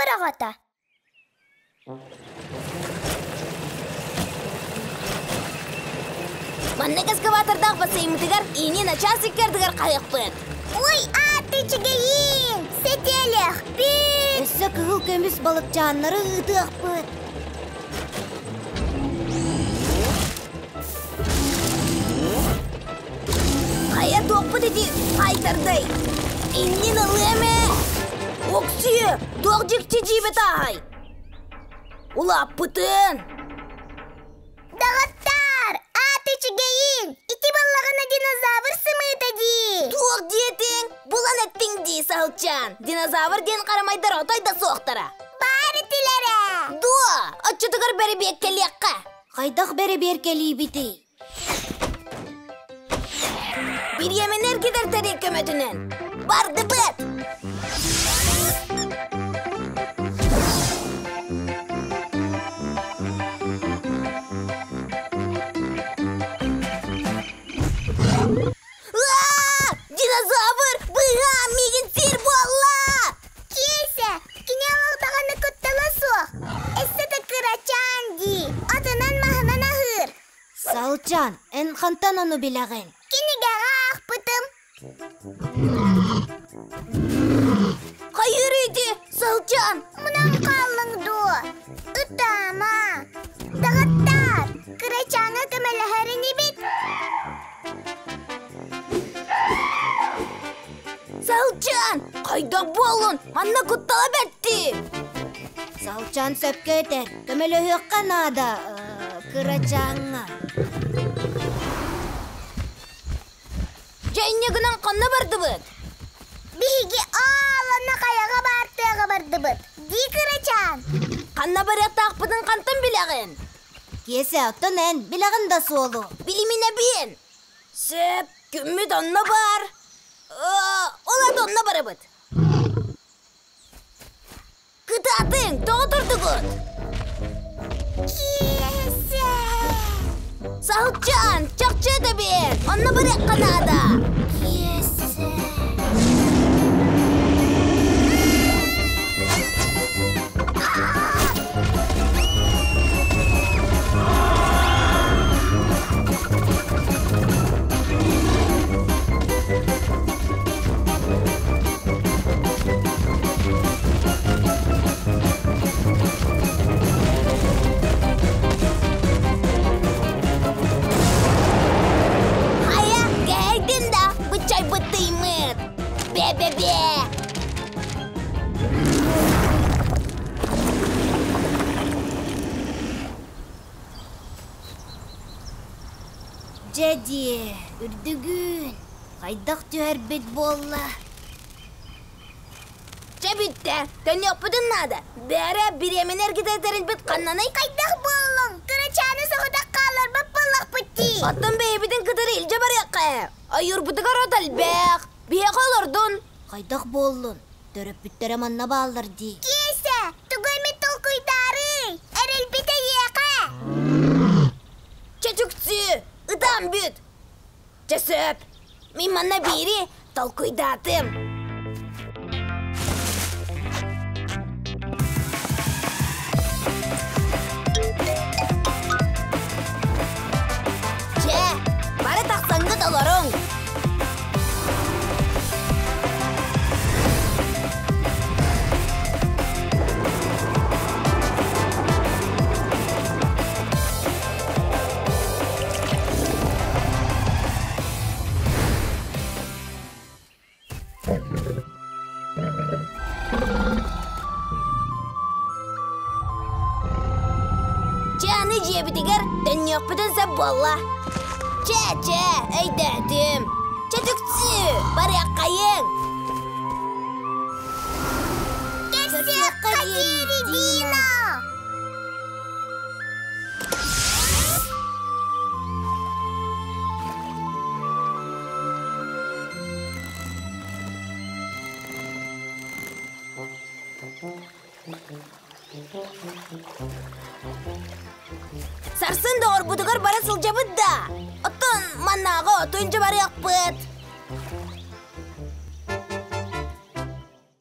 Aragata. Mannek eskavatordan basayım digar, ini naçan sikker digar kayıkpıt. Ой, аты чигейин! Сетелех, бит! Өссө кыгыл көмүс балыкчааннары ытыакпыт. Kaya dokput edi, kaytarday. İnni nalıyame. Oksuyu, dokcik çiçiği tahay. Ula pıtın. Дагаттар, аты чигейин! Ити баллагына динозавр сымыйтади! Tuğ diyetin, bulan ettin di sahılçan. Dinozavr den karamaydır otayda soğuktara. Баары тилере! Dua, açı tıgır beri bir ekkeliyakka. Кайдах бере беркелии бити. Bir yeminler gider teri kömötünün. Bardı bıt. Dinozavr, bıha, migin sir bolla. Кейсе, кинялагдаганы көттөлөсү! Эссете кырачанди! Атынан махынан ахыр! Салчан, эн хантан ону билеген. Кинигага ахпытым! Hayır idi, Salcan. Мунан каллыңду! Утама! Дагаттар, кырачаңа көмөлөһөрүнү бит! Salcan, kayda bolun, anna kuttala betti. Салчан сөпкөтер, көмөлөһүөк канада, кырачаңа. Жайнегінен қанна барды бұд. Биһиги аалана каяга бартыга барды быт! Ди кырачаң! Қанна баряқта ақпыдың қантын білеген. Кесе оттон эн билеген да суолу. Біліміне бейін. Сөп, күммет онна бар. Ола да онна бары бұд. Кытатын, тоғы тұрды құд. Кейсе! Salcan, çakçı edebin. Onunla bırak kanada. Кейсе! Haya, geldin de bıçay bıttıymış. Be be be. Джеди, үрдүгүн. Кайдах түһәрбит болла. Çebitte, dön yapıdın nada. Bere bir yeminler gideterin bit kannanay. Кайдах болуң? Кырачаны соғудақ қалар баппалақ бітті! Аттан beyebidin kıdırı ilce barıqqa. Ayur bıdıgar otal bek. Biye kalırdın. Кайдах боллун. Төрөп бүттерем анна баалар ди. Кейсе! Тугайме толкуйдары! Әрел біте еқі! Çocukçu, ıdam büt. Cesöp, min manna biri talkuydatım. Ce, bana taksangı dolarım. Canı cebitigar, dön yok bütün sabbolla. Ce, ey dedim. Çocukçu, bari kayın. Кесе қадері Дина! Sarsın doğru budugar